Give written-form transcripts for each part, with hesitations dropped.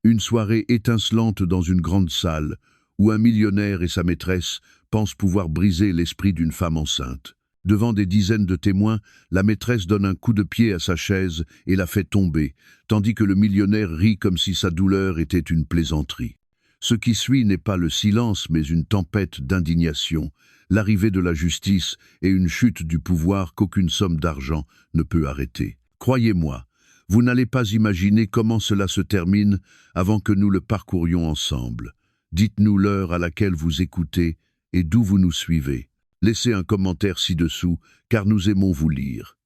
Une soirée étincelante dans une grande salle, où un millionnaire et sa maîtresse pensent pouvoir briser l'esprit d'une femme enceinte. Devant des dizaines de témoins, la maîtresse donne un coup de pied à sa chaise et la fait tomber, tandis que le millionnaire rit comme si sa douleur était une plaisanterie. Ce qui suit n'est pas le silence, mais une tempête d'indignation, l'arrivée de la justice et une chute du pouvoir qu'aucune somme d'argent ne peut arrêter. Croyez-moi, vous n'allez pas imaginer comment cela se termine avant que nous le parcourions ensemble. Dites-nous l'heure à laquelle vous écoutez et d'où vous nous suivez. Laissez un commentaire ci-dessous, car nous aimons vous lire.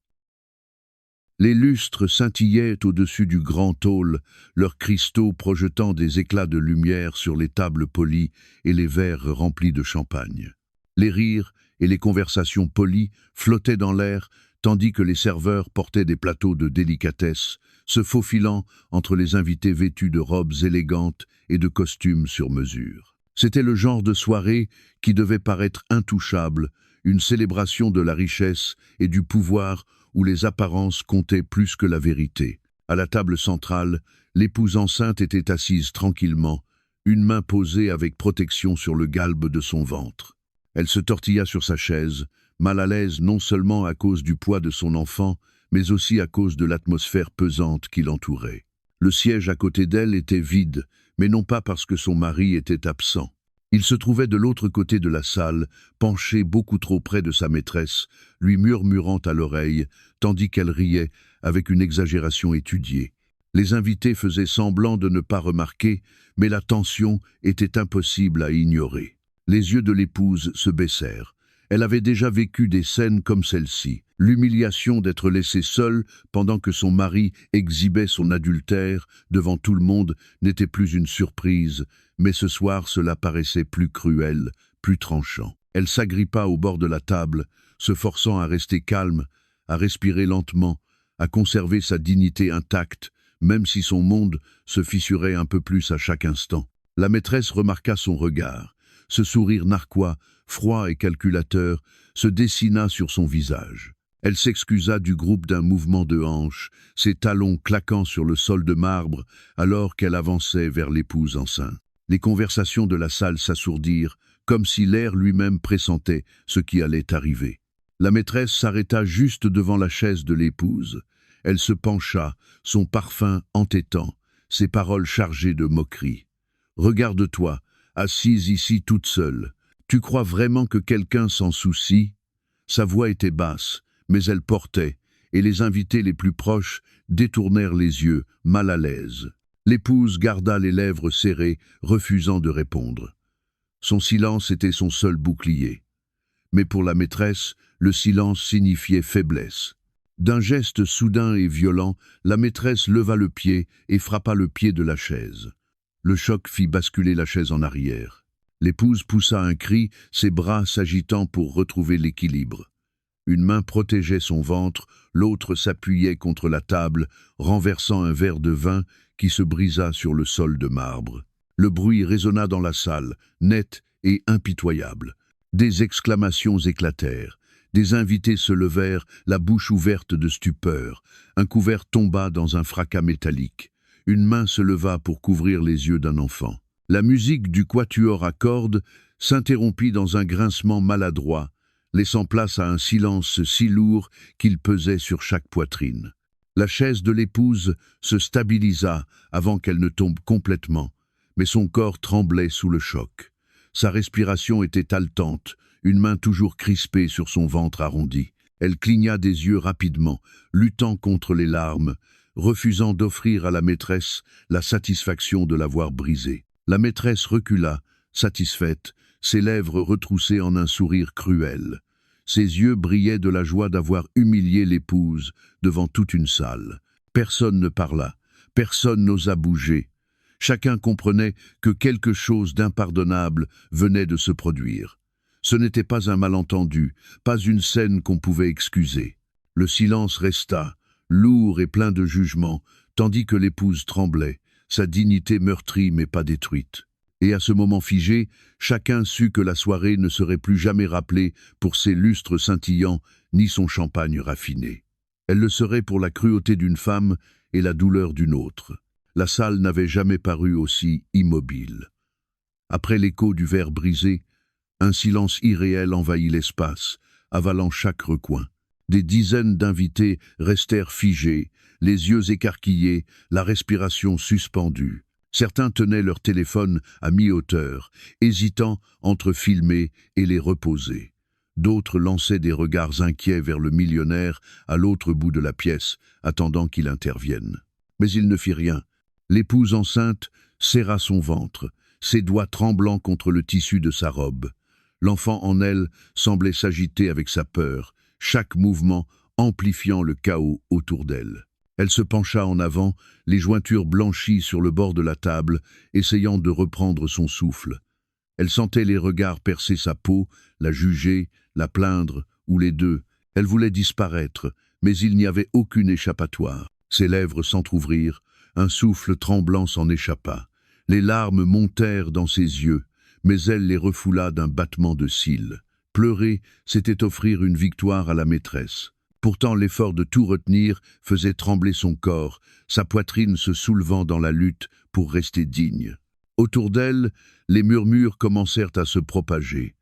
Les lustres scintillaient au-dessus du grand hall, leurs cristaux projetant des éclats de lumière sur les tables polies et les verres remplis de champagne. Les rires et les conversations polies flottaient dans l'air, tandis que les serveurs portaient des plateaux de délicatesse, se faufilant entre les invités vêtus de robes élégantes et de costumes sur mesure. C'était le genre de soirée qui devait paraître intouchable, une célébration de la richesse et du pouvoir où les apparences comptaient plus que la vérité. À la table centrale, l'épouse enceinte était assise tranquillement, une main posée avec protection sur le galbe de son ventre. Elle se tortilla sur sa chaise, mal à l'aise non seulement à cause du poids de son enfant, mais aussi à cause de l'atmosphère pesante qui l'entourait. Le siège à côté d'elle était vide, mais non pas parce que son mari était absent. Il se trouvait de l'autre côté de la salle, penché beaucoup trop près de sa maîtresse, lui murmurant à l'oreille, tandis qu'elle riait avec une exagération étudiée. Les invités faisaient semblant de ne pas remarquer, mais la tension était impossible à ignorer. Les yeux de l'épouse se baissèrent. Elle avait déjà vécu des scènes comme celle-ci. L'humiliation d'être laissée seule pendant que son mari exhibait son adultère devant tout le monde n'était plus une surprise, mais ce soir cela paraissait plus cruel, plus tranchant. Elle s'agrippa au bord de la table, se forçant à rester calme, à respirer lentement, à conserver sa dignité intacte, même si son monde se fissurait un peu plus à chaque instant. La maîtresse remarqua son regard. Ce sourire narquois, froid et calculateur, se dessina sur son visage. Elle s'excusa du groupe d'un mouvement de hanche, ses talons claquant sur le sol de marbre, alors qu'elle avançait vers l'épouse enceinte. Les conversations de la salle s'assourdirent, comme si l'air lui-même pressentait ce qui allait arriver. La maîtresse s'arrêta juste devant la chaise de l'épouse. Elle se pencha, son parfum entêtant, ses paroles chargées de moquerie. « Regarde-toi, assise ici toute seule. Tu crois vraiment que quelqu'un s'en soucie ?» Sa voix était basse, mais elle portait, et les invités les plus proches détournèrent les yeux, mal à l'aise. L'épouse garda les lèvres serrées, refusant de répondre. Son silence était son seul bouclier. Mais pour la maîtresse, le silence signifiait faiblesse. D'un geste soudain et violent, la maîtresse leva le pied et frappa le pied de la chaise. Le choc fit basculer la chaise en arrière. L'épouse poussa un cri, ses bras s'agitant pour retrouver l'équilibre. Une main protégeait son ventre, l'autre s'appuyait contre la table, renversant un verre de vin qui se brisa sur le sol de marbre. Le bruit résonna dans la salle, net et impitoyable. Des exclamations éclatèrent. Des invités se levèrent, la bouche ouverte de stupeur. Un couvert tomba dans un fracas métallique. Une main se leva pour couvrir les yeux d'un enfant. La musique du quatuor à cordes s'interrompit dans un grincement maladroit, laissant place à un silence si lourd qu'il pesait sur chaque poitrine. La chaise de l'épouse se stabilisa avant qu'elle ne tombe complètement, mais son corps tremblait sous le choc. Sa respiration était haletante, une main toujours crispée sur son ventre arrondi. Elle cligna des yeux rapidement, luttant contre les larmes, refusant d'offrir à la maîtresse la satisfaction de l'avoir brisée. La maîtresse recula, satisfaite, ses lèvres retroussées en un sourire cruel. Ses yeux brillaient de la joie d'avoir humilié l'épouse devant toute une salle. Personne ne parla, personne n'osa bouger. Chacun comprenait que quelque chose d'impardonnable venait de se produire. Ce n'était pas un malentendu, pas une scène qu'on pouvait excuser. Le silence resta, lourd et plein de jugement, tandis que l'épouse tremblait, sa dignité meurtrie mais pas détruite. Et à ce moment figé, chacun sut que la soirée ne serait plus jamais rappelée pour ses lustres scintillants ni son champagne raffiné. Elle le serait pour la cruauté d'une femme et la douleur d'une autre. La salle n'avait jamais paru aussi immobile. Après l'écho du verre brisé, un silence irréel envahit l'espace, avalant chaque recoin. Des dizaines d'invités restèrent figés, les yeux écarquillés, la respiration suspendue. Certains tenaient leur téléphone à mi-hauteur, hésitant entre filmer et les reposer. D'autres lançaient des regards inquiets vers le millionnaire à l'autre bout de la pièce, attendant qu'il intervienne. Mais il ne fit rien. L'épouse enceinte serra son ventre, ses doigts tremblants contre le tissu de sa robe. L'enfant en elle semblait s'agiter avec sa peur, chaque mouvement amplifiant le chaos autour d'elle. Elle se pencha en avant, les jointures blanchies sur le bord de la table, essayant de reprendre son souffle. Elle sentait les regards percer sa peau, la juger, la plaindre, ou les deux. Elle voulait disparaître, mais il n'y avait aucune échappatoire. Ses lèvres s'entr'ouvrirent, un souffle tremblant s'en échappa. Les larmes montèrent dans ses yeux, mais elle les refoula d'un battement de cils. Pleurer, c'était offrir une victoire à la maîtresse. Pourtant l'effort de tout retenir faisait trembler son corps, sa poitrine se soulevant dans la lutte pour rester digne. Autour d'elle, les murmures commencèrent à se propager.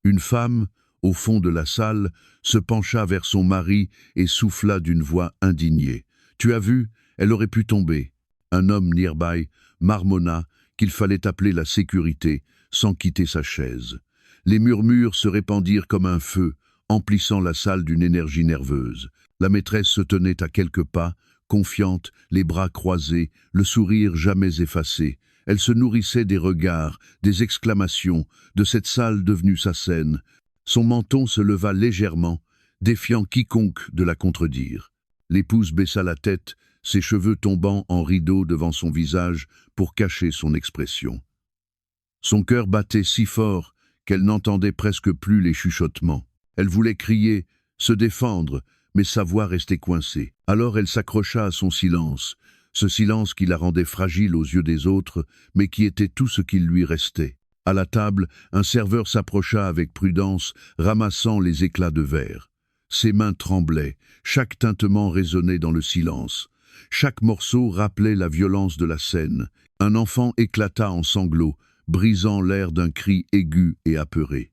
Une femme, au fond de la salle, se pencha vers son mari et souffla d'une voix indignée. « Tu as vu, elle aurait pu tomber. » Un homme nearby marmonna qu'il fallait appeler la sécurité sans quitter sa chaise. Les murmures se répandirent comme un feu, emplissant la salle d'une énergie nerveuse. La maîtresse se tenait à quelques pas, confiante, les bras croisés, le sourire jamais effacé. Elle se nourrissait des regards, des exclamations, de cette salle devenue sa scène. Son menton se leva légèrement, défiant quiconque de la contredire. L'épouse baissa la tête, ses cheveux tombant en rideaux devant son visage pour cacher son expression. Son cœur battait si fort qu'elle n'entendait presque plus les chuchotements. Elle voulait crier, se défendre, mais sa voix restait coincée. Alors elle s'accrocha à son silence, ce silence qui la rendait fragile aux yeux des autres, mais qui était tout ce qu'il lui restait. À la table, un serveur s'approcha avec prudence, ramassant les éclats de verre. Ses mains tremblaient, chaque tintement résonnait dans le silence. Chaque morceau rappelait la violence de la scène. Un enfant éclata en sanglots, brisant l'air d'un cri aigu et apeuré.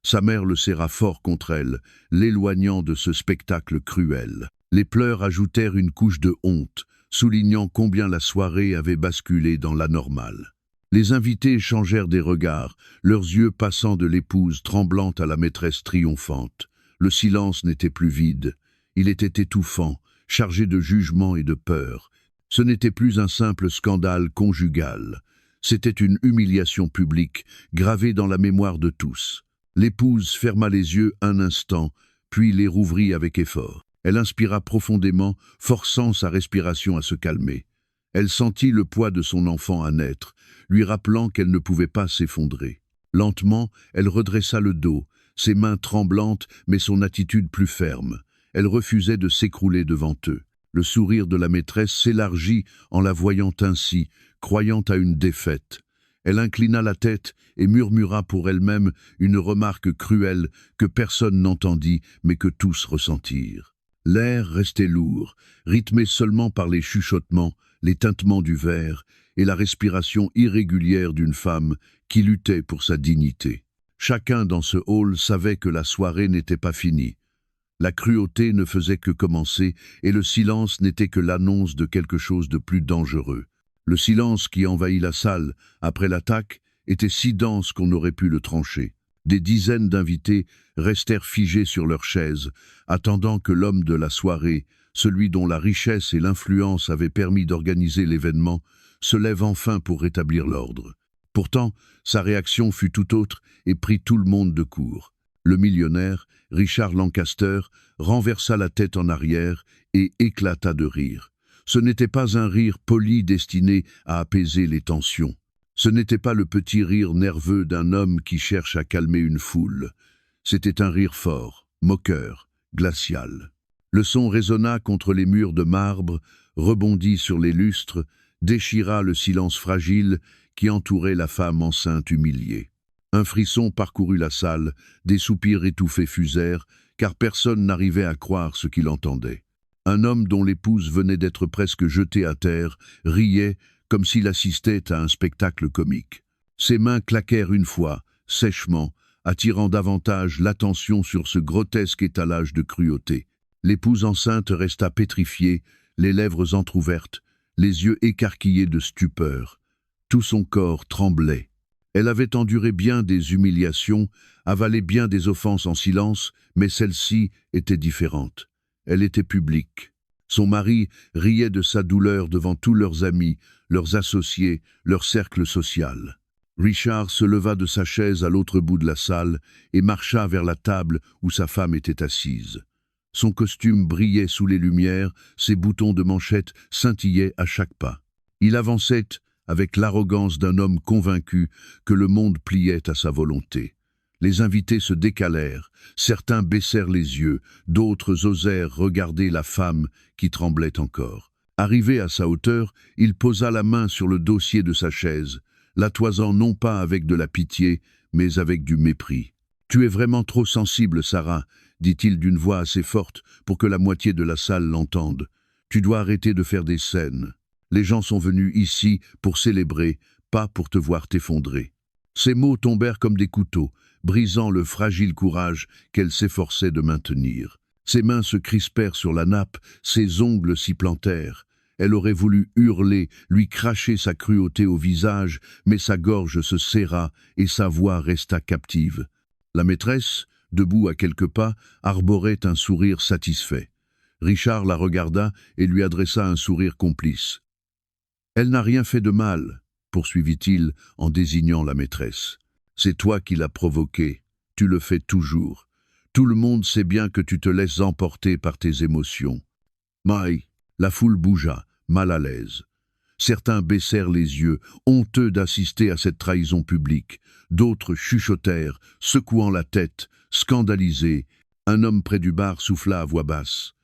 Sa mère le serra fort contre elle, l'éloignant de ce spectacle cruel. Les pleurs ajoutèrent une couche de honte, soulignant combien la soirée avait basculé dans l'anormal. Les invités échangèrent des regards, leurs yeux passant de l'épouse tremblante à la maîtresse triomphante. Le silence n'était plus vide, il était étouffant, chargé de jugement et de peur. Ce n'était plus un simple scandale conjugal, c'était une humiliation publique, gravée dans la mémoire de tous. L'épouse ferma les yeux un instant, puis les rouvrit avec effort. Elle inspira profondément, forçant sa respiration à se calmer. Elle sentit le poids de son enfant à naître, lui rappelant qu'elle ne pouvait pas s'effondrer. Lentement, elle redressa le dos, ses mains tremblantes mais son attitude plus ferme. Elle refusait de s'écrouler devant eux. Le sourire de la maîtresse s'élargit en la voyant ainsi, croyant à une défaite. Elle inclina la tête et murmura pour elle-même une remarque cruelle que personne n'entendit mais que tous ressentirent. L'air restait lourd, rythmé seulement par les chuchotements, les tintements du verre et la respiration irrégulière d'une femme qui luttait pour sa dignité. Chacun dans ce hall savait que la soirée n'était pas finie. La cruauté ne faisait que commencer et le silence n'était que l'annonce de quelque chose de plus dangereux. Le silence qui envahit la salle après l'attaque était si dense qu'on aurait pu le trancher. Des dizaines d'invités restèrent figés sur leurs chaises, attendant que l'homme de la soirée, celui dont la richesse et l'influence avaient permis d'organiser l'événement, se lève enfin pour rétablir l'ordre. Pourtant, sa réaction fut tout autre et prit tout le monde de court. Le millionnaire, Richard Lancaster, renversa la tête en arrière et éclata de rire. Ce n'était pas un rire poli destiné à apaiser les tensions. Ce n'était pas le petit rire nerveux d'un homme qui cherche à calmer une foule. C'était un rire fort, moqueur, glacial. Le son résonna contre les murs de marbre, rebondit sur les lustres, déchira le silence fragile qui entourait la femme enceinte humiliée. Un frisson parcourut la salle, des soupirs étouffés fusèrent, car personne n'arrivait à croire ce qu'il entendait. Un homme dont l'épouse venait d'être presque jetée à terre riait comme s'il assistait à un spectacle comique. Ses mains claquèrent une fois, sèchement, attirant davantage l'attention sur ce grotesque étalage de cruauté. L'épouse enceinte resta pétrifiée, les lèvres entr'ouvertes, les yeux écarquillés de stupeur. Tout son corps tremblait. Elle avait enduré bien des humiliations, avalé bien des offenses en silence, mais celle-ci était différente. Elle était publique. Son mari riait de sa douleur devant tous leurs amis, leurs associés, leur cercle social. Richard se leva de sa chaise à l'autre bout de la salle et marcha vers la table où sa femme était assise. Son costume brillait sous les lumières, ses boutons de manchette scintillaient à chaque pas. Il avançait avec l'arrogance d'un homme convaincu que le monde pliait à sa volonté. Les invités se décalèrent, certains baissèrent les yeux, d'autres osèrent regarder la femme qui tremblait encore. Arrivé à sa hauteur, il posa la main sur le dossier de sa chaise, la toisant non pas avec de la pitié, mais avec du mépris. « Tu es vraiment trop sensible, Sarah », dit-il d'une voix assez forte pour que la moitié de la salle l'entende. « Tu dois arrêter de faire des scènes. Les gens sont venus ici pour célébrer, pas pour te voir t'effondrer. » Ces mots tombèrent comme des couteaux, brisant le fragile courage qu'elle s'efforçait de maintenir. Ses mains se crispèrent sur la nappe, ses ongles s'y plantèrent. Elle aurait voulu hurler, lui cracher sa cruauté au visage, mais sa gorge se serra et sa voix resta captive. La maîtresse, debout à quelques pas, arborait un sourire satisfait. Richard la regarda et lui adressa un sourire complice. « Elle n'a rien fait de mal, » poursuivit-il en désignant la maîtresse. « C'est toi qui l'as provoquée, tu le fais toujours. Tout le monde sait bien que tu te laisses emporter par tes émotions. » Maï, la foule bougea, mal à l'aise. Certains baissèrent les yeux, honteux d'assister à cette trahison publique. D'autres chuchotèrent, secouant la tête, scandalisés. Un homme près du bar souffla à voix basse.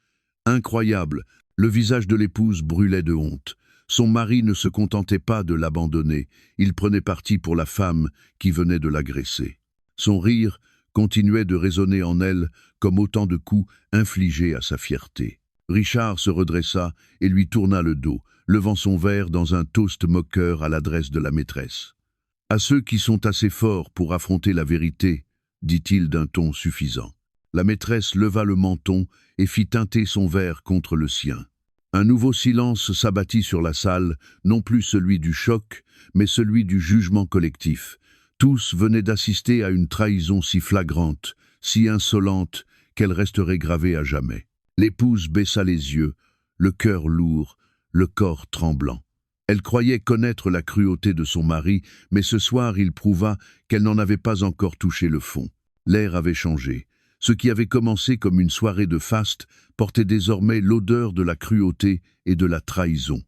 Incroyable, le visage de l'épouse brûlait de honte. Son mari ne se contentait pas de l'abandonner, il prenait parti pour la femme qui venait de l'agresser. Son rire continuait de résonner en elle comme autant de coups infligés à sa fierté. Richard se redressa et lui tourna le dos, levant son verre dans un toast moqueur à l'adresse de la maîtresse. « À ceux qui sont assez forts pour affronter la vérité, » dit-il d'un ton suffisant. La maîtresse leva le menton et fit teinter son verre contre le sien. Un nouveau silence s'abattit sur la salle, non plus celui du choc, mais celui du jugement collectif. Tous venaient d'assister à une trahison si flagrante, si insolente, qu'elle resterait gravée à jamais. L'épouse baissa les yeux, le cœur lourd, le corps tremblant. Elle croyait connaître la cruauté de son mari, mais ce soir il prouva qu'elle n'en avait pas encore touché le fond. L'air avait changé. Ce qui avait commencé comme une soirée de faste portait désormais l'odeur de la cruauté et de la trahison.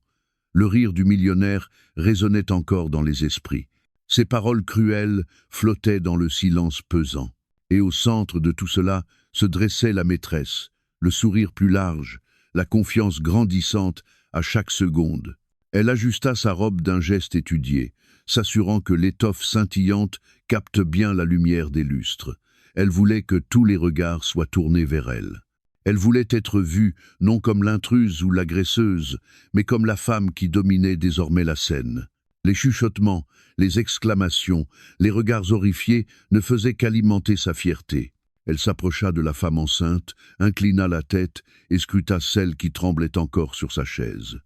Le rire du millionnaire résonnait encore dans les esprits. Ses paroles cruelles flottaient dans le silence pesant. Et au centre de tout cela se dressait la maîtresse, le sourire plus large, la confiance grandissante à chaque seconde. Elle ajusta sa robe d'un geste étudié, s'assurant que l'étoffe scintillante capte bien la lumière des lustres. Elle voulait que tous les regards soient tournés vers elle. Elle voulait être vue, non comme l'intruse ou l'agresseuse, mais comme la femme qui dominait désormais la scène. Les chuchotements, les exclamations, les regards horrifiés ne faisaient qu'alimenter sa fierté. Elle s'approcha de la femme enceinte, inclina la tête et scruta celle qui tremblait encore sur sa chaise.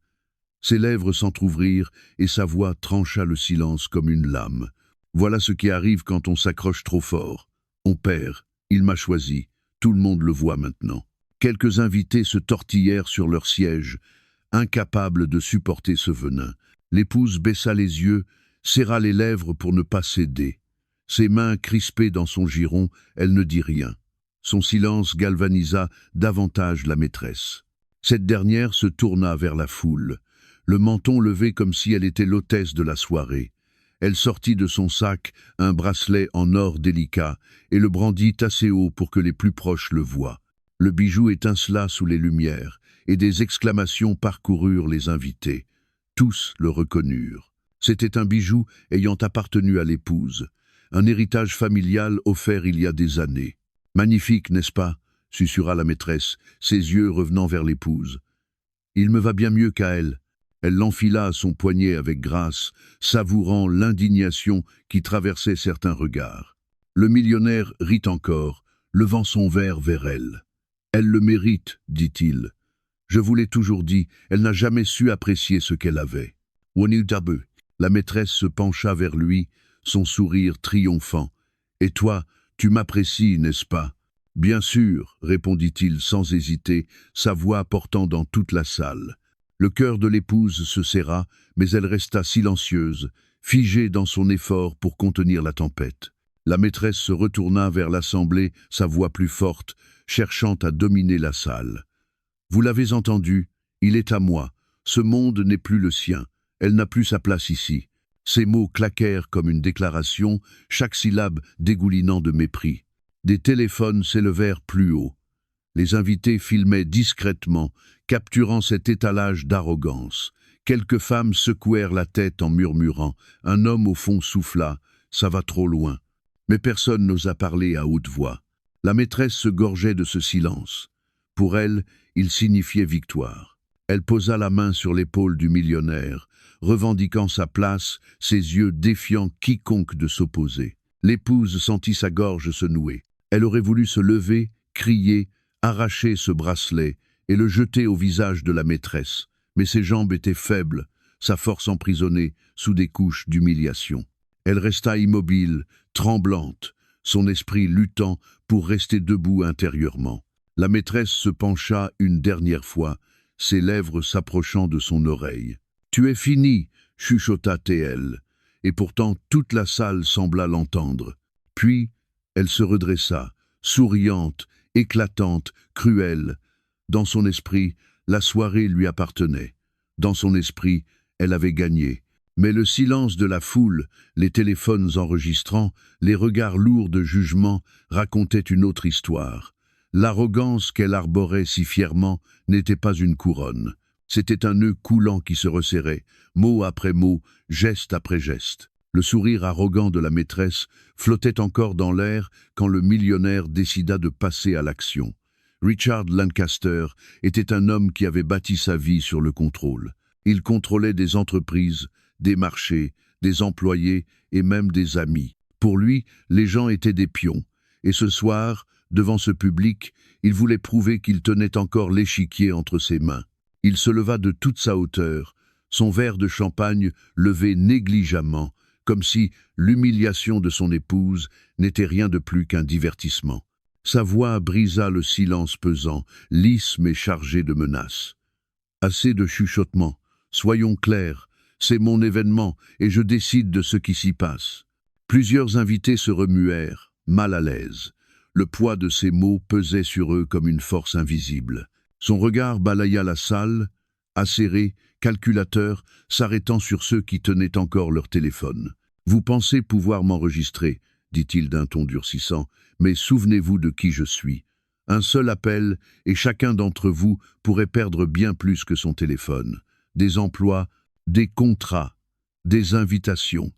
Ses lèvres s'entr'ouvrirent et sa voix trancha le silence comme une lame. Voilà ce qui arrive quand on s'accroche trop fort. On perd, il m'a choisi, tout le monde le voit maintenant. Quelques invités se tortillèrent sur leur siège, incapables de supporter ce venin. L'épouse baissa les yeux, serra les lèvres pour ne pas céder. Ses mains crispées dans son giron, elle ne dit rien. Son silence galvanisa davantage la maîtresse. Cette dernière se tourna vers la foule, le menton levé comme si elle était l'hôtesse de la soirée. Elle sortit de son sac un bracelet en or délicat et le brandit assez haut pour que les plus proches le voient. Le bijou étincela sous les lumières et des exclamations parcoururent les invités. Tous le reconnurent. C'était un bijou ayant appartenu à l'épouse, un héritage familial offert il y a des années. « Magnifique, n'est-ce pas ?» susurra la maîtresse, ses yeux revenant vers l'épouse. « Il me va bien mieux qu'à elle. Elle l'enfila à son poignet avec grâce, savourant l'indignation qui traversait certains regards. Le millionnaire rit encore, levant son verre vers elle. « Elle le mérite, dit-il. Je vous l'ai toujours dit, elle n'a jamais su apprécier ce qu'elle avait. » Wonidabu. La maîtresse se pencha vers lui, son sourire triomphant. « Et toi, tu m'apprécies, n'est-ce pas ?»« Bien sûr, répondit-il sans hésiter, sa voix portant dans toute la salle. Le cœur de l'épouse se serra, mais elle resta silencieuse, figée dans son effort pour contenir la tempête. La maîtresse se retourna vers l'assemblée, sa voix plus forte, cherchant à dominer la salle. « Vous l'avez entendu, il est à moi. Ce monde n'est plus le sien. Elle n'a plus sa place ici. » Ces mots claquèrent comme une déclaration, chaque syllabe dégoulinant de mépris. Des téléphones s'élevèrent plus haut. Les invités filmaient discrètement, capturant cet étalage d'arrogance. Quelques femmes secouèrent la tête en murmurant. Un homme au fond souffla « Ça va trop loin ». Mais personne n'osa parler à haute voix. La maîtresse se gorgeait de ce silence. Pour elle, il signifiait victoire. Elle posa la main sur l'épaule du millionnaire, revendiquant sa place, ses yeux défiant quiconque de s'opposer. L'épouse sentit sa gorge se nouer. Elle aurait voulu se lever, crier, arracher ce bracelet et le jeter au visage de la maîtresse. Mais ses jambes étaient faibles, sa force emprisonnée sous des couches d'humiliation. Elle resta immobile, tremblante, son esprit luttant pour rester debout intérieurement. La maîtresse se pencha une dernière fois, ses lèvres s'approchant de son oreille. « Tu es fini !» chuchota T.L. Et pourtant toute la salle sembla l'entendre. Puis, elle se redressa, souriante, éclatante, cruelle. Dans son esprit, la soirée lui appartenait. Dans son esprit, elle avait gagné. Mais le silence de la foule, les téléphones enregistrant, les regards lourds de jugement racontaient une autre histoire. L'arrogance qu'elle arborait si fièrement n'était pas une couronne. C'était un nœud coulant qui se resserrait, mot après mot, geste après geste. Le sourire arrogant de la maîtresse flottait encore dans l'air quand le millionnaire décida de passer à l'action. Richard Lancaster était un homme qui avait bâti sa vie sur le contrôle. Il contrôlait des entreprises, des marchés, des employés et même des amis. Pour lui, les gens étaient des pions. Et ce soir, devant ce public, il voulait prouver qu'il tenait encore l'échiquier entre ses mains. Il se leva de toute sa hauteur, son verre de champagne levé négligemment, comme si l'humiliation de son épouse n'était rien de plus qu'un divertissement. Sa voix brisa le silence pesant, lisse mais chargé de menaces. « Assez de chuchotements, soyons clairs, c'est mon événement et je décide de ce qui s'y passe. » Plusieurs invités se remuèrent, mal à l'aise. Le poids de ces mots pesait sur eux comme une force invisible. Son regard balaya la salle, acéré, calculateur, s'arrêtant sur ceux qui tenaient encore leur téléphone. « Vous pensez pouvoir m'enregistrer, dit-il d'un ton durcissant, mais souvenez-vous de qui je suis. Un seul appel, et chacun d'entre vous pourrait perdre bien plus que son téléphone. Des emplois, des contrats, des invitations,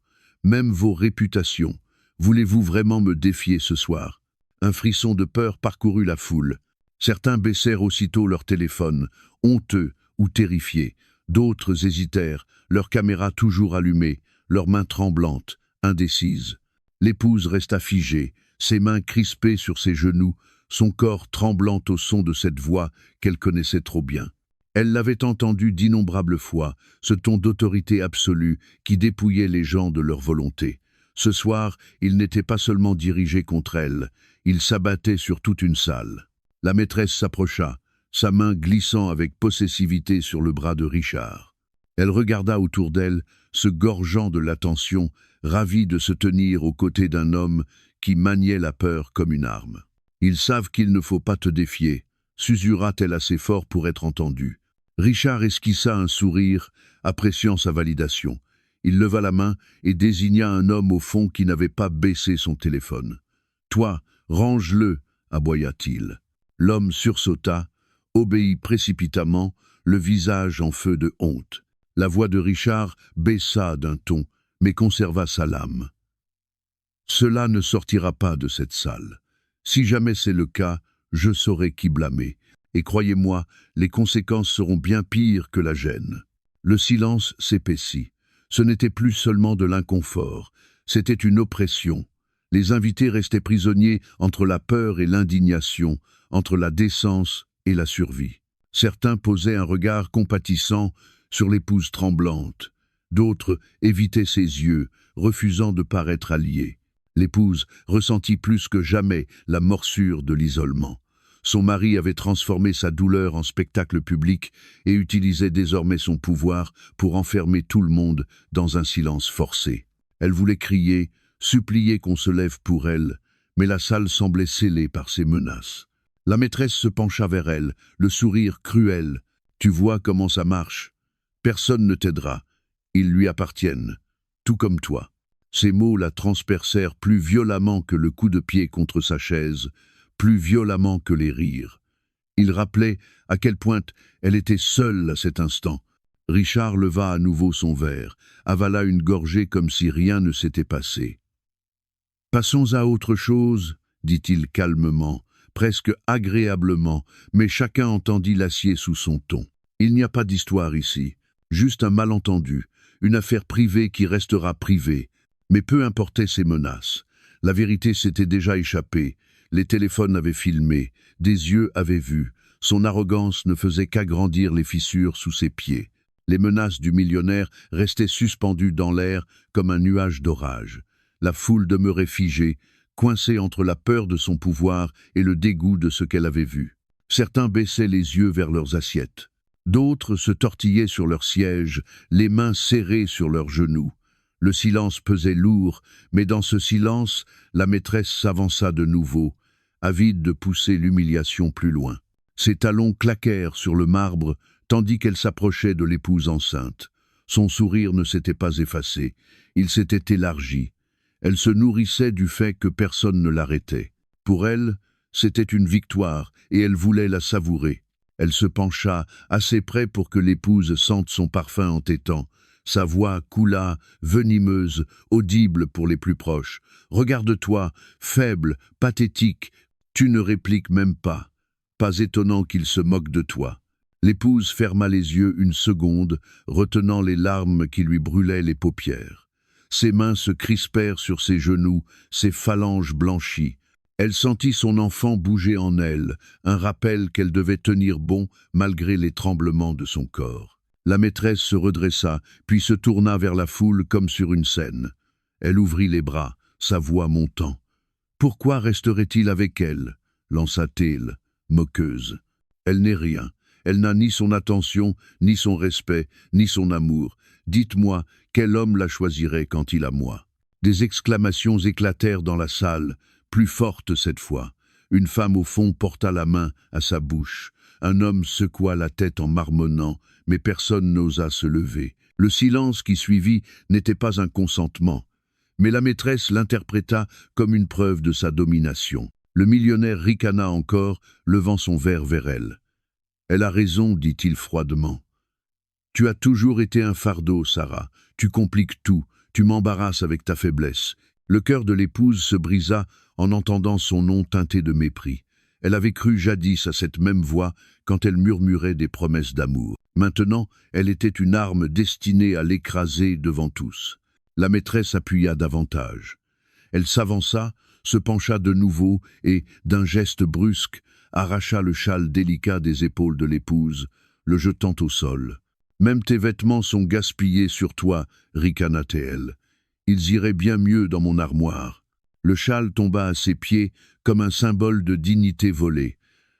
même vos réputations. Voulez-vous vraiment me défier ce soir ?» Un frisson de peur parcourut la foule. Certains baissèrent aussitôt leur téléphone, honteux ou terrifiés. D'autres hésitèrent, leurs caméras toujours allumées, leurs mains tremblantes, indécises. L'épouse resta figée, ses mains crispées sur ses genoux, son corps tremblant au son de cette voix qu'elle connaissait trop bien. Elle l'avait entendu d'innombrables fois, ce ton d'autorité absolue qui dépouillait les gens de leur volonté. Ce soir, il n'était pas seulement dirigé contre elle, il s'abattait sur toute une salle. La maîtresse s'approcha, sa main glissant avec possessivité sur le bras de Richard. Elle regarda autour d'elle, se gorgeant de l'attention, ravie de se tenir aux côtés d'un homme qui maniait la peur comme une arme. « Ils savent qu'il ne faut pas te défier », susura-t-elle assez fort pour être entendue. Richard esquissa un sourire, appréciant sa validation. Il leva la main et désigna un homme au fond qui n'avait pas baissé son téléphone. « Toi, range-le » aboya-t-il. L'homme sursauta, obéit précipitamment, le visage en feu de honte. La voix de Richard baissa d'un ton, mais conserva sa lame. « Cela ne sortira pas de cette salle. Si jamais c'est le cas, je saurai qui blâmer. Et croyez-moi, les conséquences seront bien pires que la gêne. » Le silence s'épaissit. Ce n'était plus seulement de l'inconfort, c'était une oppression. Les invités restaient prisonniers entre la peur et l'indignation, entre la décence et la survie. Certains posaient un regard compatissant sur l'épouse tremblante. D'autres évitaient ses yeux, refusant de paraître alliés. L'épouse ressentit plus que jamais la morsure de l'isolement. Son mari avait transformé sa douleur en spectacle public et utilisait désormais son pouvoir pour enfermer tout le monde dans un silence forcé. Elle voulait crier, supplier qu'on se lève pour elle, mais la salle semblait scellée par ses menaces. La maîtresse se pencha vers elle, le sourire cruel. « Tu vois comment ça marche? Personne ne t'aidera. Ils lui appartiennent, tout comme toi. » Ces mots la transpercèrent plus violemment que le coup de pied contre sa chaise, plus violemment que les rires. Il rappelait à quel point elle était seule à cet instant. Richard leva à nouveau son verre, avala une gorgée comme si rien ne s'était passé. « Passons à autre chose, » dit-il calmement, presque agréablement, mais chacun entendit l'acier sous son ton. « Il n'y a pas d'histoire ici, juste un malentendu, une affaire privée qui restera privée. » Mais peu importaient ces menaces. La vérité s'était déjà échappée. Les téléphones avaient filmé, des yeux avaient vu. Son arrogance ne faisait qu'agrandir les fissures sous ses pieds. Les menaces du millionnaire restaient suspendues dans l'air comme un nuage d'orage. La foule demeurait figée, coincée entre la peur de son pouvoir et le dégoût de ce qu'elle avait vu. Certains baissaient les yeux vers leurs assiettes. D'autres se tortillaient sur leurs sièges, les mains serrées sur leurs genoux. Le silence pesait lourd, mais dans ce silence, la maîtresse s'avança de nouveau, avide de pousser l'humiliation plus loin. Ses talons claquèrent sur le marbre, tandis qu'elle s'approchait de l'épouse enceinte. Son sourire ne s'était pas effacé, il s'était élargi. Elle se nourrissait du fait que personne ne l'arrêtait. Pour elle, c'était une victoire, et elle voulait la savourer. Elle se pencha assez près pour que l'épouse sente son parfum entêtant. Sa voix coula, venimeuse, audible pour les plus proches. « Regarde-toi, faible, pathétique, tu ne répliques même pas. Pas étonnant qu'il se moque de toi. » L'épouse ferma les yeux une seconde, retenant les larmes qui lui brûlaient les paupières. Ses mains se crispèrent sur ses genoux, ses phalanges blanchies. Elle sentit son enfant bouger en elle, un rappel qu'elle devait tenir bon malgré les tremblements de son corps. La maîtresse se redressa, puis se tourna vers la foule comme sur une scène. Elle ouvrit les bras, sa voix montant. « Pourquoi resterait-il avec elle ?» lança-t-il, moqueuse. « Elle n'est rien. Elle n'a ni son attention, ni son respect, ni son amour. Dites-moi, quel homme la choisirait quand il a moi ?» Des exclamations éclatèrent dans la salle, plus fortes cette fois. Une femme au fond porta la main à sa bouche. Un homme secoua la tête en marmonnant, mais personne n'osa se lever. Le silence qui suivit n'était pas un consentement, mais la maîtresse l'interpréta comme une preuve de sa domination. Le millionnaire ricana encore, levant son verre vers elle. « Elle a raison, dit-il froidement. Tu as toujours été un fardeau, Sarah. Tu compliques tout, tu m'embarrasses avec ta faiblesse. » Le cœur de l'épouse se brisa en entendant son nom teinté de mépris. Elle avait cru jadis à cette même voix quand elle murmurait des promesses d'amour. Maintenant, elle était une arme destinée à l'écraser devant tous. La maîtresse appuya davantage. Elle s'avança, se pencha de nouveau et, d'un geste brusque, arracha le châle délicat des épaules de l'épouse, le jetant au sol. « Même tes vêtements sont gaspillés sur toi, ricana-t-elle. Ils iraient bien mieux dans mon armoire. » Le châle tomba à ses pieds comme un symbole de dignité volée.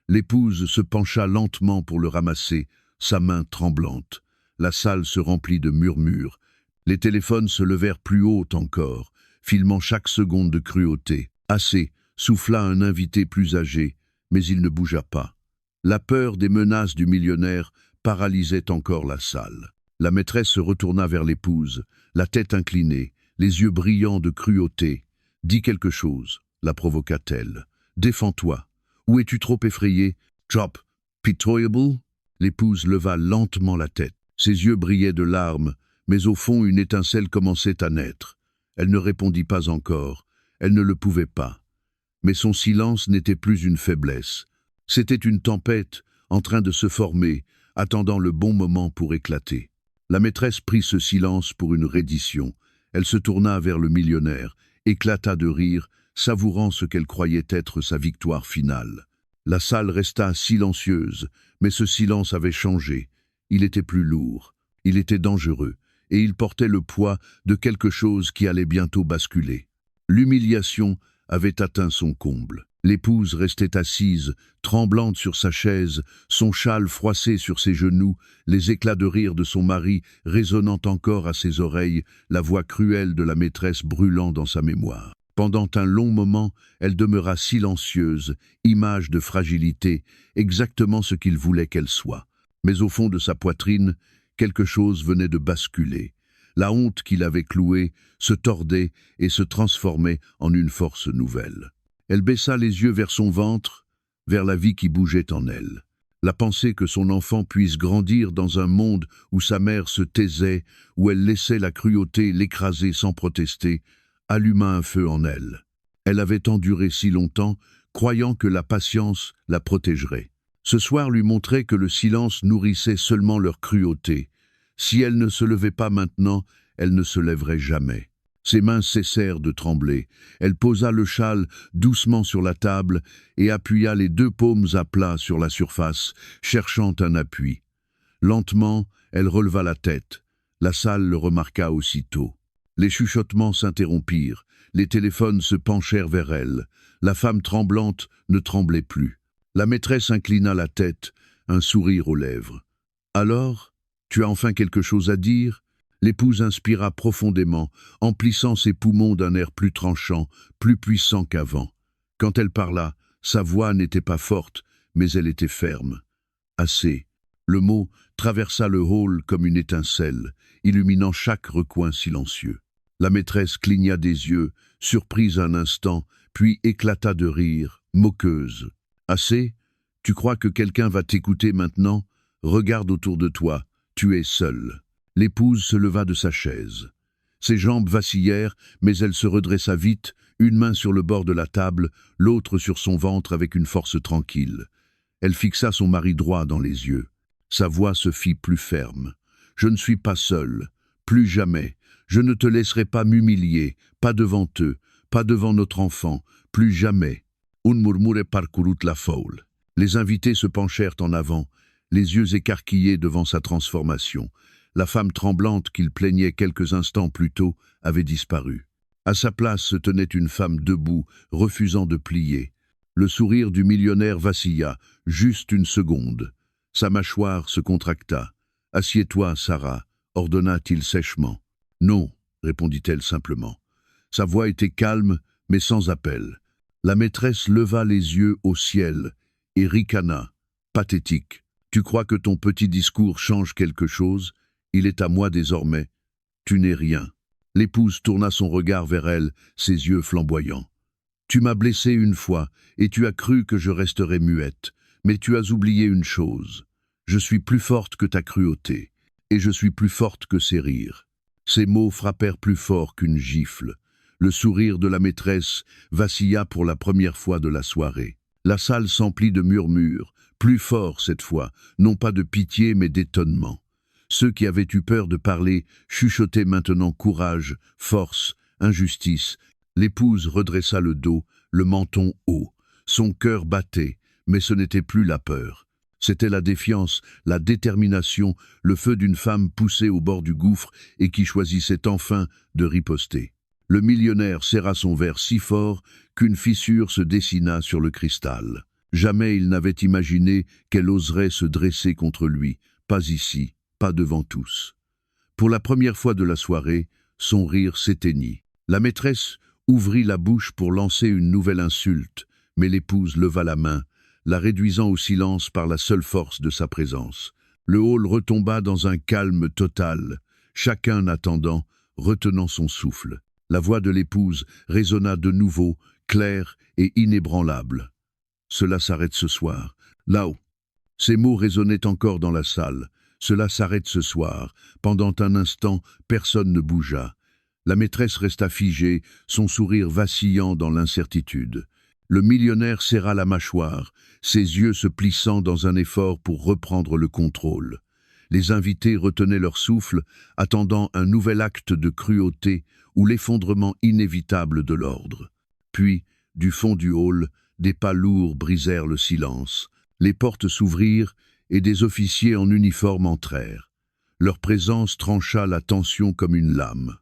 L'épouse se pencha lentement pour le ramasser, sa main tremblante. La salle se remplit de murmures. Les téléphones se levèrent plus haut encore, filmant chaque seconde de cruauté. « Assez !» souffla un invité plus âgé, mais il ne bougea pas. La peur des menaces du millionnaire paralysait encore la salle. La maîtresse se retourna vers l'épouse, la tête inclinée, les yeux brillants de cruauté. « Dis quelque chose », la provoqua-t-elle. « Défends-toi. Ou es-tu trop effrayé? Drop. Pitoyable ?» L'épouse leva lentement la tête. Ses yeux brillaient de larmes, mais au fond une étincelle commençait à naître. Elle ne répondit pas encore. Elle ne le pouvait pas. Mais son silence n'était plus une faiblesse. C'était une tempête en train de se former, attendant le bon moment pour éclater. La maîtresse prit ce silence pour une reddition. Elle se tourna vers le millionnaire, éclata de rire, savourant ce qu'elle croyait être sa victoire finale. La salle resta silencieuse, mais ce silence avait changé. Il était plus lourd, il était dangereux, et il portait le poids de quelque chose qui allait bientôt basculer. L'humiliation avait atteint son comble. L'épouse restait assise, tremblante sur sa chaise, son châle froissé sur ses genoux, les éclats de rire de son mari résonnant encore à ses oreilles, la voix cruelle de la maîtresse brûlant dans sa mémoire. Pendant un long moment, elle demeura silencieuse, image de fragilité, exactement ce qu'il voulait qu'elle soit. Mais au fond de sa poitrine, quelque chose venait de basculer. La honte qui l'avait clouée se tordait et se transformait en une force nouvelle. Elle baissa les yeux vers son ventre, vers la vie qui bougeait en elle. La pensée que son enfant puisse grandir dans un monde où sa mère se taisait, où elle laissait la cruauté l'écraser sans protester, alluma un feu en elle. Elle avait enduré si longtemps, croyant que la patience la protégerait. Ce soir lui montrait que le silence nourrissait seulement leur cruauté. Si elle ne se levait pas maintenant, elle ne se lèverait jamais. Ses mains cessèrent de trembler. Elle posa le châle doucement sur la table et appuya les deux paumes à plat sur la surface, cherchant un appui. Lentement, elle releva la tête. La salle le remarqua aussitôt. Les chuchotements s'interrompirent. Les téléphones se penchèrent vers elle. La femme tremblante ne tremblait plus. La maîtresse inclina la tête, un sourire aux lèvres. « Alors, tu as enfin quelque chose à dire ?» L'épouse inspira profondément, emplissant ses poumons d'un air plus tranchant, plus puissant qu'avant. Quand elle parla, sa voix n'était pas forte, mais elle était ferme. « Assez !» Le mot traversa le hall comme une étincelle, illuminant chaque recoin silencieux. La maîtresse cligna des yeux, surprise un instant, puis éclata de rire, moqueuse. « Assez ? Tu crois que quelqu'un va t'écouter maintenant ? Regarde autour de toi, tu es seule. » L'épouse se leva de sa chaise. Ses jambes vacillèrent, mais elle se redressa vite, une main sur le bord de la table, l'autre sur son ventre avec une force tranquille. Elle fixa son mari droit dans les yeux. Sa voix se fit plus ferme. « Je ne suis pas seule. Plus jamais. Je ne te laisserai pas m'humilier, pas devant eux, pas devant notre enfant, plus jamais. » Un murmure parcourut la foule. Les invités se penchèrent en avant, les yeux écarquillés devant sa transformation. La femme tremblante qu'il plaignait quelques instants plus tôt avait disparu. À sa place se tenait une femme debout, refusant de plier. Le sourire du millionnaire vacilla, juste une seconde. Sa mâchoire se contracta. « Assieds-toi, Sarah », ordonna-t-il sèchement. « Non », répondit-elle simplement. Sa voix était calme, mais sans appel. La maîtresse leva les yeux au ciel et ricana, pathétique. « Tu crois que ton petit discours change quelque chose ? Il est à moi désormais. Tu n'es rien. » L'épouse tourna son regard vers elle, ses yeux flamboyants. « Tu m'as blessée une fois, et tu as cru que je resterais muette. Mais tu as oublié une chose. Je suis plus forte que ta cruauté, et je suis plus forte que ces rires. » Ces mots frappèrent plus fort qu'une gifle. Le sourire de la maîtresse vacilla pour la première fois de la soirée. La salle s'emplit de murmures, plus forts cette fois, non pas de pitié mais d'étonnement. Ceux qui avaient eu peur de parler chuchotaient maintenant courage, force, injustice. L'épouse redressa le dos, le menton haut. Son cœur battait, mais ce n'était plus la peur. C'était la défiance, la détermination, le feu d'une femme poussée au bord du gouffre et qui choisissait enfin de riposter. Le millionnaire serra son verre si fort qu'une fissure se dessina sur le cristal. Jamais il n'avait imaginé qu'elle oserait se dresser contre lui, pas ici. Pas devant tous. Pour la première fois de la soirée, son rire s'éteignit. La maîtresse ouvrit la bouche pour lancer une nouvelle insulte, mais l'épouse leva la main, la réduisant au silence par la seule force de sa présence. Le hall retomba dans un calme total, chacun attendant, retenant son souffle. La voix de l'épouse résonna de nouveau, claire et inébranlable. « Cela s'arrête ce soir. Là-haut. » Ces mots résonnaient encore dans la salle. Cela s'arrête ce soir. Pendant un instant, personne ne bougea. La maîtresse resta figée, son sourire vacillant dans l'incertitude. Le millionnaire serra la mâchoire, ses yeux se plissant dans un effort pour reprendre le contrôle. Les invités retenaient leur souffle, attendant un nouvel acte de cruauté ou l'effondrement inévitable de l'ordre. Puis, du fond du hall, des pas lourds brisèrent le silence. Les portes s'ouvrirent et des officiers en uniforme entrèrent. Leur présence trancha la tension comme une lame.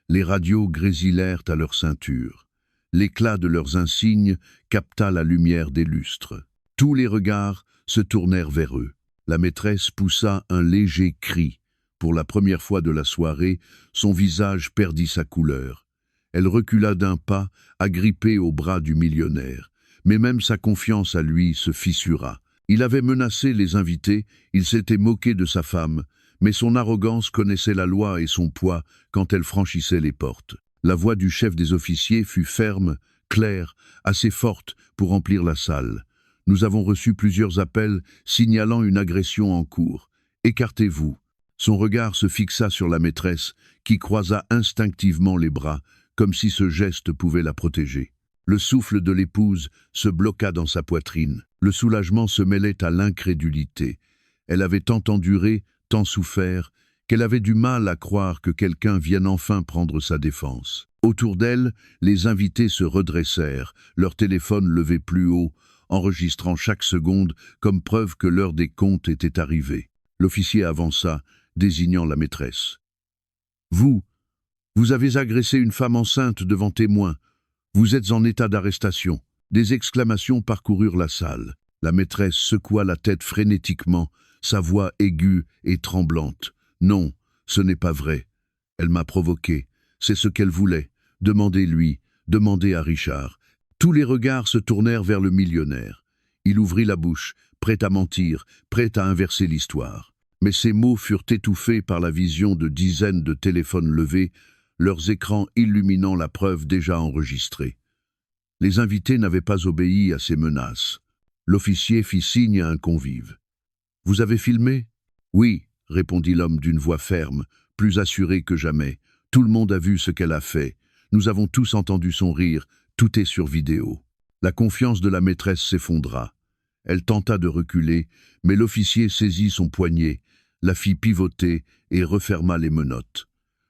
Les radios grésillèrent à leur ceinture. L'éclat de leurs insignes capta la lumière des lustres. Tous les regards se tournèrent vers eux. La maîtresse poussa un léger cri. Pour la première fois de la soirée, son visage perdit sa couleur. Elle recula d'un pas, agrippée au bras du millionnaire. Mais même sa confiance à lui se fissura. Il avait menacé les invités, il s'était moqué de sa femme, mais son arrogance connaissait la loi et son poids quand elle franchissait les portes. La voix du chef des officiers fut ferme, claire, assez forte pour remplir la salle. Nous avons reçu plusieurs appels signalant une agression en cours. Écartez-vous. Son regard se fixa sur la maîtresse, qui croisa instinctivement les bras, comme si ce geste pouvait la protéger. Le souffle de l'épouse se bloqua dans sa poitrine. Le soulagement se mêlait à l'incrédulité. Elle avait tant enduré, tant souffert, qu'elle avait du mal à croire que quelqu'un vienne enfin prendre sa défense. Autour d'elle, les invités se redressèrent, leur téléphone levé plus haut, enregistrant chaque seconde comme preuve que l'heure des comptes était arrivée. L'officier avança, désignant la maîtresse. « Vous avez agressé une femme enceinte devant témoins. Vous êtes en état d'arrestation. » Des exclamations parcoururent la salle. La maîtresse secoua la tête frénétiquement, sa voix aiguë et tremblante. « Non, ce n'est pas vrai. Elle m'a provoqué. C'est ce qu'elle voulait. Demandez-lui, demandez à Richard. » Tous les regards se tournèrent vers le millionnaire. Il ouvrit la bouche, prêt à mentir, prêt à inverser l'histoire. Mais ses mots furent étouffés par la vision de dizaines de téléphones levés, leurs écrans illuminant la preuve déjà enregistrée. Les invités n'avaient pas obéi à ces menaces. L'officier fit signe à un convive. « Vous avez filmé ?»« Oui, » répondit l'homme d'une voix ferme, plus assuré que jamais. « Tout le monde a vu ce qu'elle a fait. Nous avons tous entendu son rire. Tout est sur vidéo. » La confiance de la maîtresse s'effondra. Elle tenta de reculer, mais l'officier saisit son poignet, la fit pivoter et referma les menottes.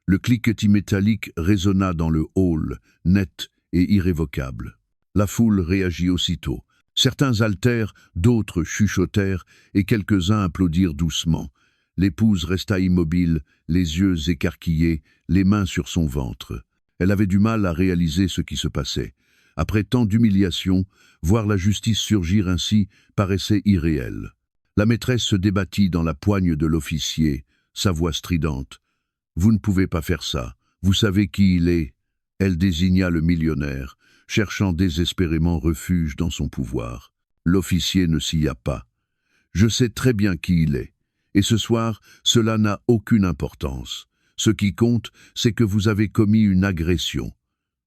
Le cliquetis métallique résonna dans le hall, net et irrévocable. La foule réagit aussitôt. Certains haltèrent, d'autres chuchotèrent, et quelques-uns applaudirent doucement. L'épouse resta immobile, les yeux écarquillés, les mains sur son ventre. Elle avait du mal à réaliser ce qui se passait. Après tant d'humiliations, voir la justice surgir ainsi paraissait irréel. La maîtresse se débattit dans la poigne de l'officier, sa voix stridente. « Vous ne pouvez pas faire ça. Vous savez qui il est. » Elle désigna le millionnaire, cherchant désespérément refuge dans son pouvoir. L'officier ne s'y pas. « Je sais très bien qui il est. Et ce soir, cela n'a aucune importance. Ce qui compte, c'est que vous avez commis une agression.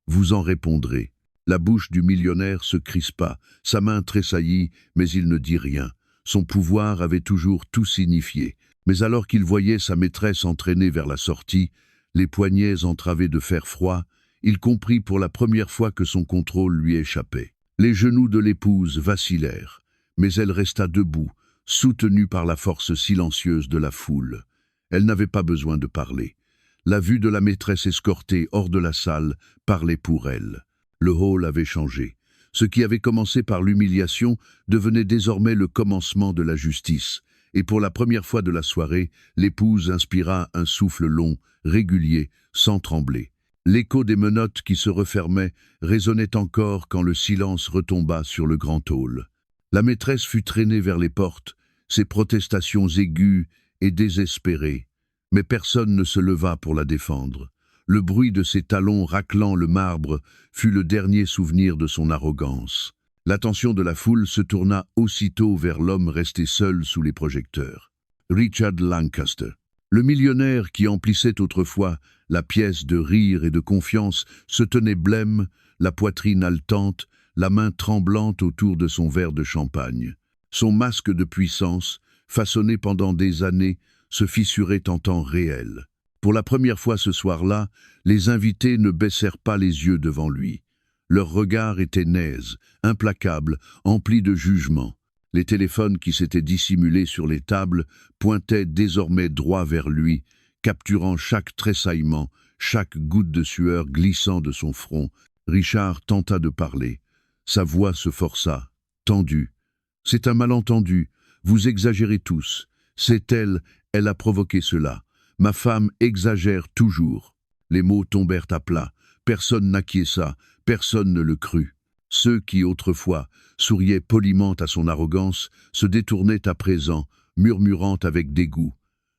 Vous en répondrez. » La bouche du millionnaire se crispa, sa main tressaillit, mais il ne dit rien. Son pouvoir avait toujours tout signifié. Mais alors qu'il voyait sa maîtresse entraînée vers la sortie, les poignets entravés de fer froid, il comprit pour la première fois que son contrôle lui échappait. Les genoux de l'épouse vacillèrent, mais elle resta debout, soutenue par la force silencieuse de la foule. Elle n'avait pas besoin de parler. La vue de la maîtresse escortée hors de la salle parlait pour elle. Le hall avait changé. Ce qui avait commencé par l'humiliation devenait désormais le commencement de la justice. Et pour la première fois de la soirée, l'épouse inspira un souffle long, régulier, sans trembler. L'écho des menottes qui se refermaient résonnait encore quand le silence retomba sur le grand hall. La maîtresse fut traînée vers les portes, ses protestations aiguës et désespérées. Mais personne ne se leva pour la défendre. Le bruit de ses talons raclant le marbre fut le dernier souvenir de son arrogance. L'attention de la foule se tourna aussitôt vers l'homme resté seul sous les projecteurs. Richard Lancaster. Le millionnaire qui emplissait autrefois la pièce de rire et de confiance se tenait blême, la poitrine haletante, la main tremblante autour de son verre de champagne. Son masque de puissance, façonné pendant des années, se fissurait en temps réel. Pour la première fois ce soir-là, les invités ne baissèrent pas les yeux devant lui. Leur regard était naze, implacable, empli de jugement. Les téléphones qui s'étaient dissimulés sur les tables pointaient désormais droit vers lui, capturant chaque tressaillement, chaque goutte de sueur glissant de son front. Richard tenta de parler. Sa voix se força, tendue. « C'est un malentendu, vous exagérez tous. C'est elle, elle a provoqué cela. Ma femme exagère toujours. » Les mots tombèrent à plat. Personne n'acquiesça, personne ne le crut. Ceux qui, autrefois, souriaient poliment à son arrogance, se détournaient à présent, murmurant avec dégoût.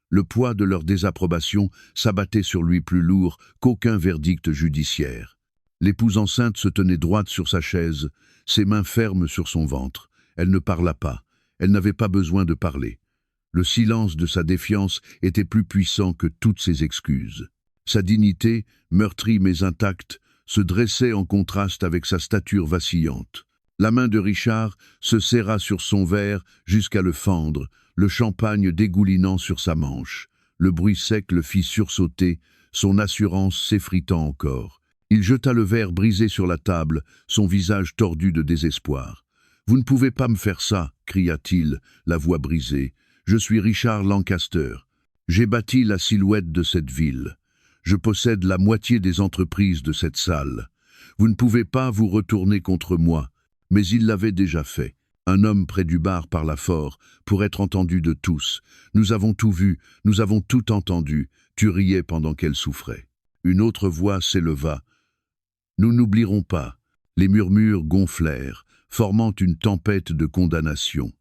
Le poids de leur désapprobation s'abattait sur lui plus lourd qu'aucun verdict judiciaire. L'épouse enceinte se tenait droite sur sa chaise, ses mains fermes sur son ventre. Elle ne parla pas, elle n'avait pas besoin de parler. Le silence de sa défiance était plus puissant que toutes ses excuses. Sa dignité, meurtrie mais intacte, se dressait en contraste avec sa stature vacillante. La main de Richard se serra sur son verre jusqu'à le fendre, le champagne dégoulinant sur sa manche. Le bruit sec le fit sursauter, son assurance s'effritant encore. Il jeta le verre brisé sur la table, son visage tordu de désespoir. « Vous ne pouvez pas me faire ça !» cria-t-il, la voix brisée. « Je suis Richard Lancaster. J'ai bâti la silhouette de cette ville. Je possède la moitié des entreprises de cette salle. Vous ne pouvez pas vous retourner contre moi. » Mais il l'avait déjà fait. Un homme près du bar parla fort, pour être entendu de tous. « Nous avons tout vu, nous avons tout entendu. » Tu riais pendant qu'elle souffrait. Une autre voix s'éleva. « Nous n'oublierons pas. » Les murmures gonflèrent, formant une tempête de condamnation.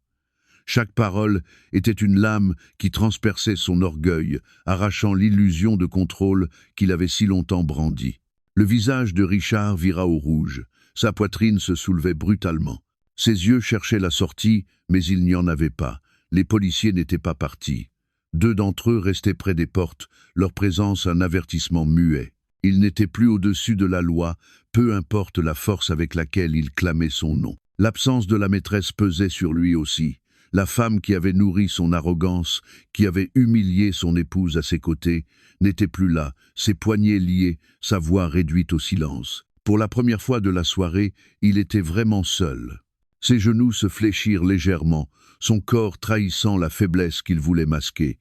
Chaque parole était une lame qui transperçait son orgueil, arrachant l'illusion de contrôle qu'il avait si longtemps brandie. Le visage de Richard vira au rouge. Sa poitrine se soulevait brutalement. Ses yeux cherchaient la sortie, mais il n'y en avait pas. Les policiers n'étaient pas partis. 2 d'entre eux restaient près des portes, leur présence un avertissement muet. Ils n'étaient plus au-dessus de la loi, peu importe la force avec laquelle il clamait son nom. L'absence de la maîtresse pesait sur lui aussi. La femme qui avait nourri son arrogance, qui avait humilié son épouse à ses côtés, n'était plus là, ses poignets liés, sa voix réduite au silence. Pour la première fois de la soirée, il était vraiment seul. Ses genoux se fléchirent légèrement, son corps trahissant la faiblesse qu'il voulait masquer.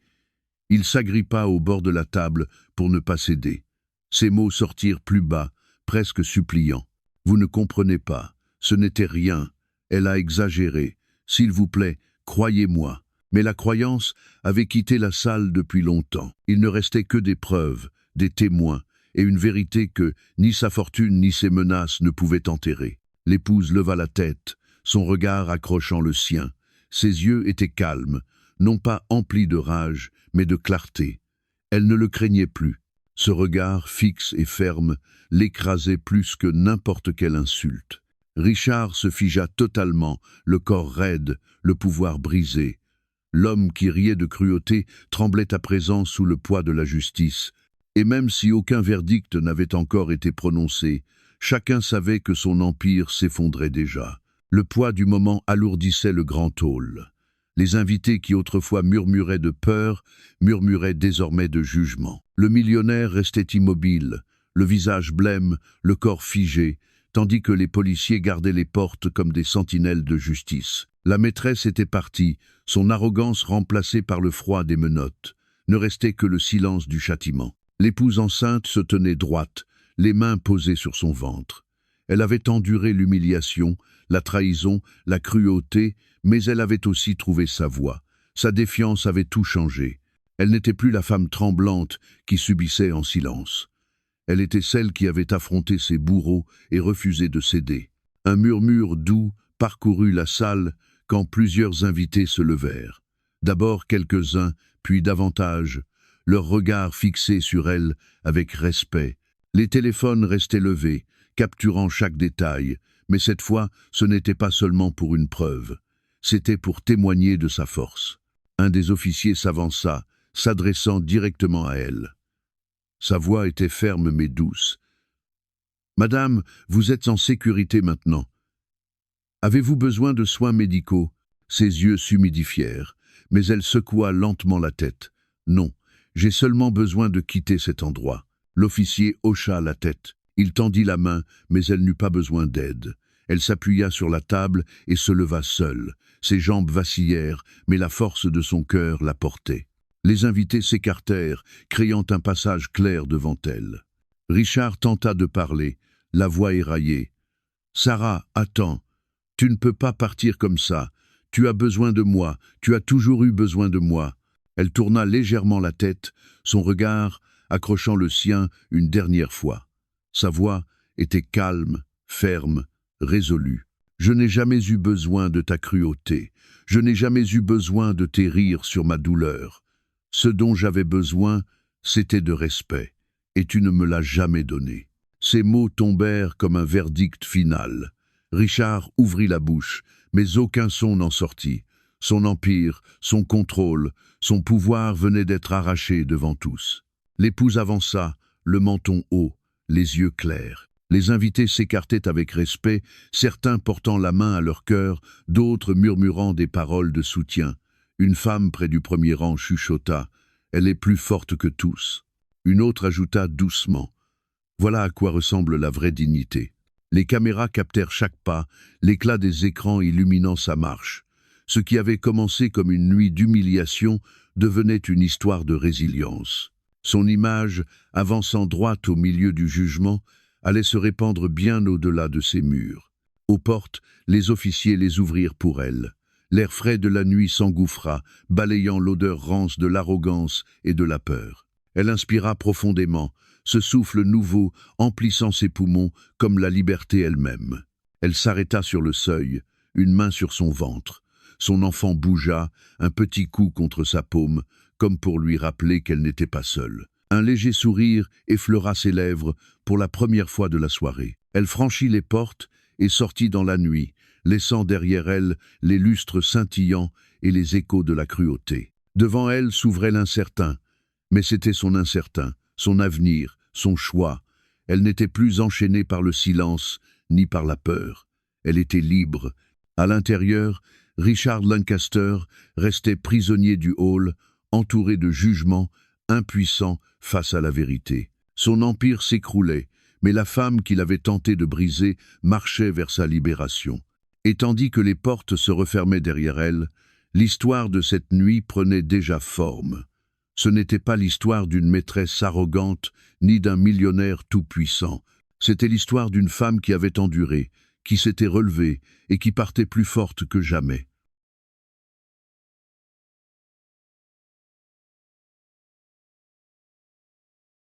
Il s'agrippa au bord de la table pour ne pas céder. Ses mots sortirent plus bas, presque suppliants. « Vous ne comprenez pas, ce n'était rien, elle a exagéré. S'il vous plaît, croyez-moi. » Mais la croyance avait quitté la salle depuis longtemps. Il ne restait que des preuves, des témoins, et une vérité que ni sa fortune ni ses menaces ne pouvaient enterrer. L'épouse leva la tête, son regard accrochant le sien. Ses yeux étaient calmes, non pas emplis de rage, mais de clarté. Elle ne le craignait plus. Ce regard fixe et ferme l'écrasait plus que n'importe quelle insulte. Richard se figea totalement, le corps raide, le pouvoir brisé. L'homme qui riait de cruauté tremblait à présent sous le poids de la justice. Et même si aucun verdict n'avait encore été prononcé, chacun savait que son empire s'effondrait déjà. Le poids du moment alourdissait le grand hall. Les invités qui autrefois murmuraient de peur, murmuraient désormais de jugement. Le millionnaire restait immobile, le visage blême, le corps figé, tandis que les policiers gardaient les portes comme des sentinelles de justice. La maîtresse était partie, son arrogance remplacée par le froid des menottes. Ne restait que le silence du châtiment. L'épouse enceinte se tenait droite, les mains posées sur son ventre. Elle avait enduré l'humiliation, la trahison, la cruauté, mais elle avait aussi trouvé sa voie. Sa défiance avait tout changé. Elle n'était plus la femme tremblante qui subissait en silence. Elle était celle qui avait affronté ses bourreaux et refusé de céder. Un murmure doux parcourut la salle quand plusieurs invités se levèrent. D'abord quelques-uns, puis davantage, leurs regards fixés sur elle avec respect. Les téléphones restaient levés, capturant chaque détail, mais cette fois, ce n'était pas seulement pour une preuve. C'était pour témoigner de sa force. Un des officiers s'avança, s'adressant directement à elle. Sa voix était ferme mais douce. « Madame, vous êtes en sécurité maintenant. Avez-vous besoin de soins médicaux ?» Ses yeux s'humidifièrent, mais elle secoua lentement la tête. « Non, j'ai seulement besoin de quitter cet endroit. » L'officier hocha la tête. Il tendit la main, mais elle n'eut pas besoin d'aide. Elle s'appuya sur la table et se leva seule. Ses jambes vacillèrent, mais la force de son cœur la portait. Les invités s'écartèrent, créant un passage clair devant elle. Richard tenta de parler, la voix éraillée. « Sarah, attends. Tu ne peux pas partir comme ça. Tu as besoin de moi. Tu as toujours eu besoin de moi. » Elle tourna légèrement la tête, son regard accrochant le sien une dernière fois. Sa voix était calme, ferme, résolue. « Je n'ai jamais eu besoin de ta cruauté. Je n'ai jamais eu besoin de tes rires sur ma douleur. Ce dont j'avais besoin, c'était de respect, et tu ne me l'as jamais donné. » Ces mots tombèrent comme un verdict final. Richard ouvrit la bouche, mais aucun son n'en sortit. Son empire, son contrôle, son pouvoir venaient d'être arrachés devant tous. L'épouse avança, le menton haut, les yeux clairs. Les invités s'écartaient avec respect, certains portant la main à leur cœur, d'autres murmurant des paroles de soutien. Une femme près du premier rang chuchota « Elle est plus forte que tous ». Une autre ajouta doucement « Voilà à quoi ressemble la vraie dignité ». Les caméras captèrent chaque pas, l'éclat des écrans illuminant sa marche. Ce qui avait commencé comme une nuit d'humiliation devenait une histoire de résilience. Son image, avançant droite au milieu du jugement, allait se répandre bien au-delà de ses murs. Aux portes, les officiers les ouvrirent pour elle. L'air frais de la nuit s'engouffra, balayant l'odeur rance de l'arrogance et de la peur. Elle inspira profondément, ce souffle nouveau emplissant ses poumons comme la liberté elle-même. Elle s'arrêta sur le seuil, une main sur son ventre. Son enfant bougea, un petit coup contre sa paume, comme pour lui rappeler qu'elle n'était pas seule. Un léger sourire effleura ses lèvres pour la première fois de la soirée. Elle franchit les portes et sortit dans la nuit, laissant derrière elle les lustres scintillants et les échos de la cruauté. Devant elle s'ouvrait l'incertain, mais c'était son incertain, son avenir, son choix. Elle n'était plus enchaînée par le silence, ni par la peur. Elle était libre. À l'intérieur, Richard Lancaster restait prisonnier du hall, entouré de jugements, impuissant face à la vérité. Son empire s'écroulait, mais la femme qu'il avait tenté de briser marchait vers sa libération. Et tandis que les portes se refermaient derrière elle, l'histoire de cette nuit prenait déjà forme. Ce n'était pas l'histoire d'une maîtresse arrogante, ni d'un millionnaire tout-puissant. C'était l'histoire d'une femme qui avait enduré, qui s'était relevée et qui partait plus forte que jamais.